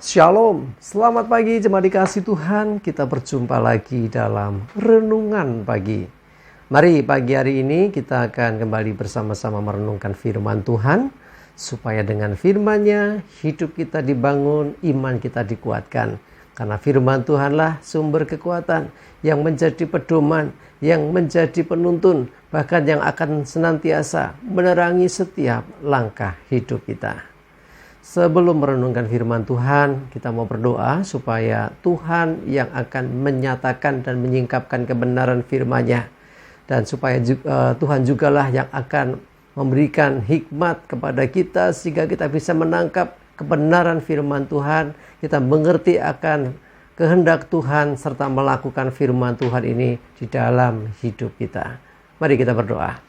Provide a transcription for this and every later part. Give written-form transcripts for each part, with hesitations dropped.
Shalom, selamat pagi jemaat dikasih Tuhan. Kita berjumpa lagi dalam Renungan Pagi. Mari pagi hari ini kita akan kembali bersama-sama merenungkan firman Tuhan, supaya dengan firman-Nya hidup kita dibangun, iman kita dikuatkan. Karena firman Tuhanlah sumber kekuatan yang menjadi pedoman, yang menjadi penuntun, bahkan yang akan senantiasa menerangi setiap langkah hidup kita. Sebelum merenungkan firman Tuhan, kita mau berdoa supaya Tuhan yang akan menyatakan dan menyingkapkan kebenaran firman-Nya. Dan supaya Tuhan jugalah yang akan memberikan hikmat kepada kita sehingga kita bisa menangkap kebenaran firman Tuhan. Kita mengerti akan kehendak Tuhan serta melakukan firman Tuhan ini di dalam hidup kita. Mari kita berdoa.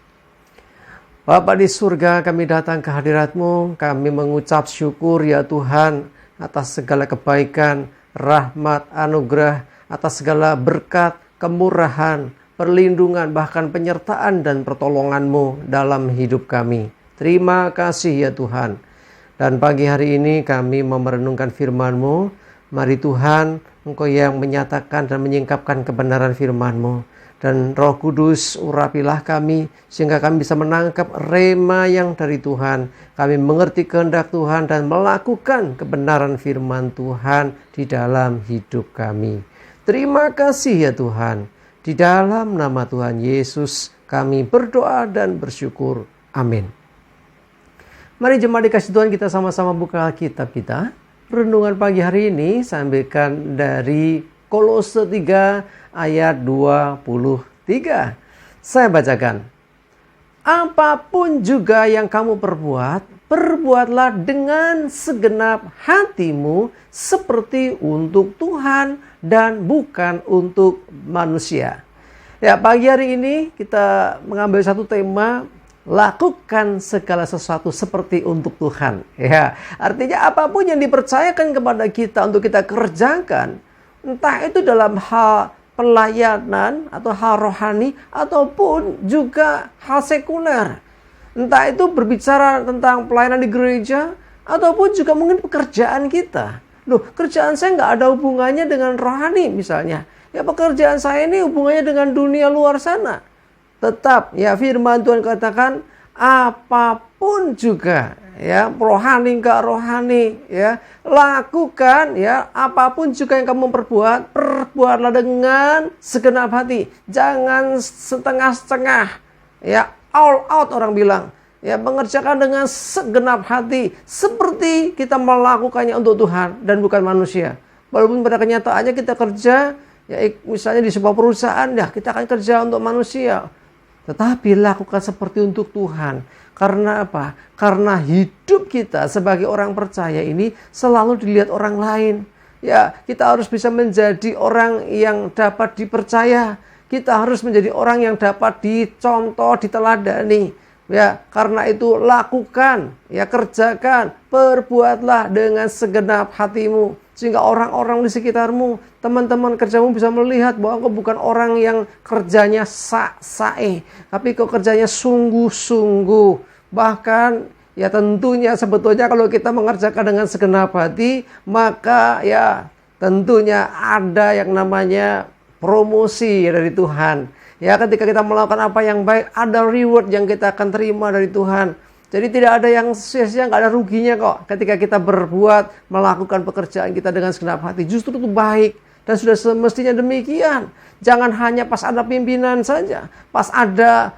Bapa di surga, kami datang ke hadirat-Mu, kami mengucap syukur ya Tuhan atas segala kebaikan, rahmat, anugerah, atas segala berkat, kemurahan, perlindungan, bahkan penyertaan dan pertolongan-Mu dalam hidup kami. Terima kasih ya Tuhan. Dan pagi hari ini kami merenungkan firman-Mu. Mari Tuhan, Engkau yang menyatakan dan menyingkapkan kebenaran firman-Mu. Dan Roh Kudus urapilah kami sehingga kami bisa menangkap rema yang dari Tuhan. Kami mengerti kehendak Tuhan dan melakukan kebenaran firman Tuhan di dalam hidup kami. Terima kasih ya Tuhan. Di dalam nama Tuhan Yesus kami berdoa dan bersyukur. Amin. Mari jemaat dikasih Tuhan, kita sama-sama buka Alkitab kita. Renungan pagi hari ini saya ambilkan dari Kolose 3 ayat 23. Saya bacakan. Apapun juga yang kamu perbuat, perbuatlah dengan segenap hatimu seperti untuk Tuhan dan bukan untuk manusia. Ya, pagi hari ini kita mengambil satu tema, lakukan segala sesuatu seperti untuk Tuhan. Ya, artinya apapun yang dipercayakan kepada kita untuk kita kerjakan, entah itu dalam hal pelayanan atau hal rohani ataupun juga hal sekuler. Entah itu berbicara tentang pelayanan di gereja ataupun juga mungkin pekerjaan kita. Loh, kerjaan saya nggak ada hubungannya dengan rohani misalnya. Ya, pekerjaan saya ini hubungannya dengan dunia luar sana. Tetap ya firman Tuhan katakan apapun juga, ya rohani enggak rohani, ya lakukan, ya apapun juga yang kamu perbuat, perbuatlah dengan segenap hati, jangan setengah-setengah, ya all out orang bilang, ya mengerjakan dengan segenap hati seperti kita melakukannya untuk Tuhan dan bukan manusia. Walaupun pada kenyataannya kita kerja, ya misalnya di sebuah perusahaan, ya kita akan kerja untuk manusia. Tetapi lakukan seperti untuk Tuhan. Karena apa? Karena hidup kita sebagai orang percaya ini selalu dilihat orang lain. Ya, kita harus bisa menjadi orang yang dapat dipercaya. Kita harus menjadi orang yang dapat dicontoh, diteladani. Ya, karena itu lakukan, ya kerjakan, perbuatlah dengan segenap hatimu. Sehingga orang-orang di sekitarmu, teman-teman kerjamu bisa melihat bahwa kau bukan orang yang kerjanya sak-sae, tapi kau kerjanya sungguh-sungguh. Bahkan ya tentunya sebetulnya kalau kita mengerjakan dengan segenap hati, maka ya tentunya ada yang namanya promosi dari Tuhan. Ya, ketika kita melakukan apa yang baik, ada reward yang kita akan terima dari Tuhan. Jadi tidak ada yang sia-sia, nggak ada ruginya kok. Ketika kita berbuat, melakukan pekerjaan kita dengan segenap hati. Justru itu baik. Dan sudah semestinya demikian. Jangan hanya pas ada pimpinan saja. Pas ada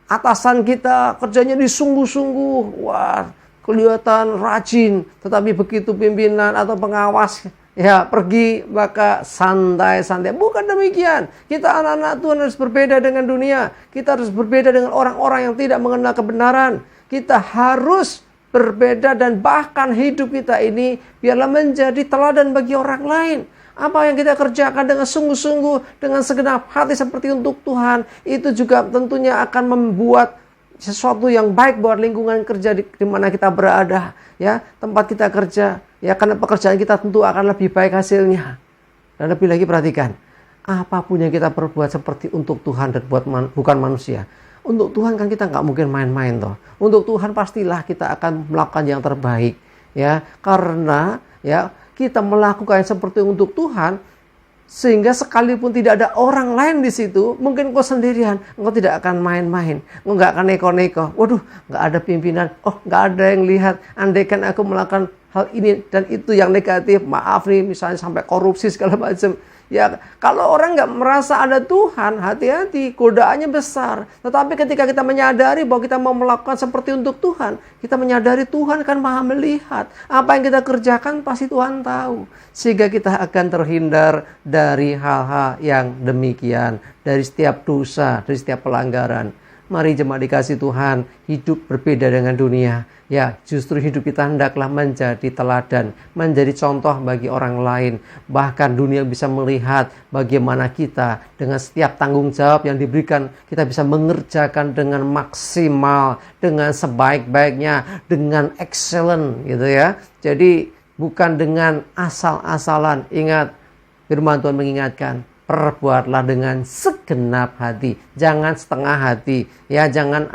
atasan kita, kerjanya disungguh-sungguh. Wah, kelihatan rajin. Tetapi begitu pimpinan atau pengawas ya pergi, maka santai-santai. Bukan demikian. Kita anak-anak Tuhan harus berbeda dengan dunia. Kita harus berbeda dengan orang-orang yang tidak mengenal kebenaran. Kita harus berbeda dan bahkan hidup kita ini biarlah menjadi teladan bagi orang lain. Apa yang kita kerjakan dengan sungguh-sungguh, dengan segenap hati seperti untuk Tuhan, itu juga tentunya akan membuat sesuatu yang baik buat lingkungan kerja di mana kita berada, ya tempat kita kerja. Ya, karena pekerjaan kita tentu akan lebih baik hasilnya. Dan lebih lagi perhatikan, apapun yang kita perbuat seperti untuk Tuhan dan bukan manusia. Untuk Tuhan kan kita nggak mungkin main-main toh. Untuk Tuhan pastilah kita akan melakukan yang terbaik. Ya, karena ya, kita melakukan seperti untuk Tuhan, sehingga sekalipun tidak ada orang lain di situ, mungkin kau sendirian, engkau tidak akan main-main, engkau nggak akan neko-neko. Waduh, nggak ada pimpinan, nggak ada yang lihat. Andaikan aku melakukan hal ini dan itu yang negatif, maaf nih, misalnya sampai korupsi segala macam. Ya, kalau orang nggak merasa ada Tuhan, hati-hati, godaannya besar. Tetapi ketika kita menyadari bahwa kita mau melakukan seperti untuk Tuhan, kita menyadari Tuhan kan maha melihat. Apa yang kita kerjakan pasti Tuhan tahu. Sehingga kita akan terhindar dari hal-hal yang demikian, dari setiap dosa, dari setiap pelanggaran. Mari jemaat dikasih Tuhan, hidup berbeda dengan dunia. Ya, justru hidup kita hendaklah menjadi teladan, menjadi contoh bagi orang lain. Bahkan dunia bisa melihat bagaimana kita dengan setiap tanggung jawab yang diberikan, kita bisa mengerjakan dengan maksimal, dengan sebaik-baiknya, dengan excellent gitu ya. Jadi bukan dengan asal-asalan. Ingat, firman Tuhan mengingatkan, perbuatlah dengan segenap hati, jangan setengah hati, ya, jangan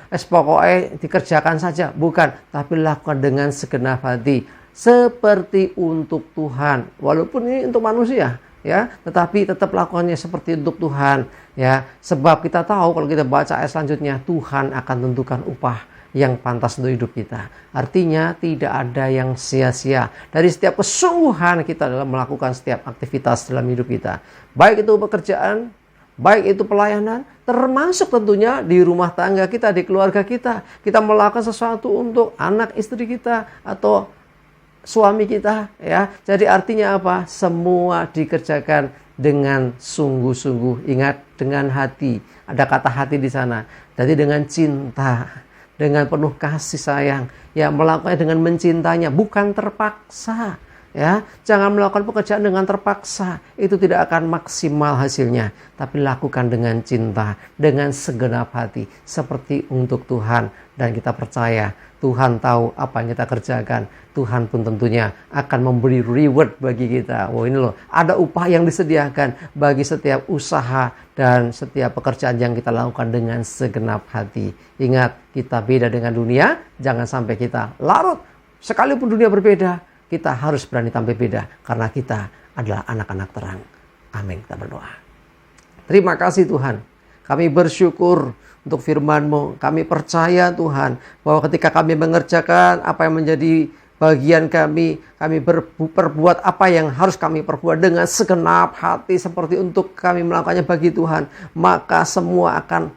pokoknya dikerjakan saja, bukan, tapi lakukan dengan segenap hati, seperti untuk Tuhan, walaupun ini untuk manusia, ya, tetapi tetap lakukannya seperti untuk Tuhan, ya, sebab kita tahu kalau kita baca ayat selanjutnya, Tuhan akan tentukan upah yang pantas untuk hidup kita. Artinya tidak ada yang sia-sia. Dari setiap kesungguhan kita dalam melakukan setiap aktivitas dalam hidup kita. Baik itu pekerjaan, baik itu pelayanan, termasuk tentunya di rumah tangga kita, di keluarga kita. Kita melakukan sesuatu untuk anak istri kita atau suami kita, ya. Jadi artinya apa? Semua dikerjakan dengan sungguh-sungguh. Ingat, dengan hati. Ada kata hati di sana. Jadi dengan cinta, dengan penuh kasih sayang, ya, melakukannya dengan mencintainya, bukan terpaksa, ya. Jangan melakukan pekerjaan dengan terpaksa, itu tidak akan maksimal hasilnya. Tapi lakukan dengan cinta, dengan segenap hati, seperti untuk Tuhan. Dan kita percaya Tuhan tahu apa yang kita kerjakan. Tuhan pun tentunya akan memberi reward bagi kita. Ini loh, ada upah yang disediakan bagi setiap usaha dan setiap pekerjaan yang kita lakukan dengan segenap hati. Ingat, kita beda dengan dunia. Jangan sampai kita larut. Sekalipun dunia berbeda, kita harus berani tampil beda. Karena kita adalah anak-anak terang. Amin. Kita berdoa. Terima kasih Tuhan. Kami bersyukur untuk firman-Mu. Kami percaya Tuhan bahwa ketika kami mengerjakan apa yang menjadi bagian kami berbuat apa yang harus kami perbuat dengan segenap hati seperti untuk kami melakukannya bagi Tuhan, maka semua akan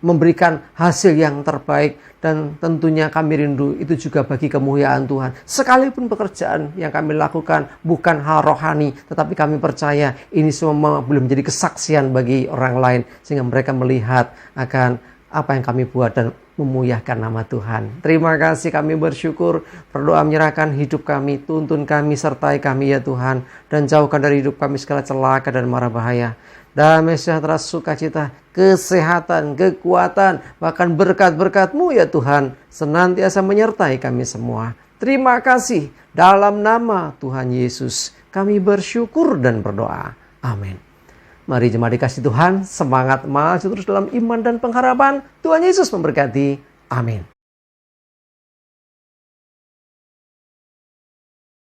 memberikan hasil yang terbaik. Dan tentunya kami rindu itu juga bagi kemuliaan Tuhan. Sekalipun pekerjaan yang kami lakukan bukan hal rohani, tetapi kami percaya ini semua belum menjadi kesaksian bagi orang lain, sehingga mereka melihat akan apa yang kami buat dan memuliakan nama Tuhan. Terima kasih, kami bersyukur, berdoa menyerahkan hidup kami, tuntun kami, sertai kami ya Tuhan, dan jauhkan dari hidup kami segala celaka dan mara bahaya. Damai sejahtera, sukacita, kesehatan, kekuatan, bahkan berkat-berkat-Mu ya Tuhan, senantiasa menyertai kami semua. Terima kasih, dalam nama Tuhan Yesus kami bersyukur dan berdoa. Amin. Mari jemaat dikasih Tuhan, semangat maju terus dalam iman dan pengharapan. Tuhan Yesus memberkati. Amin.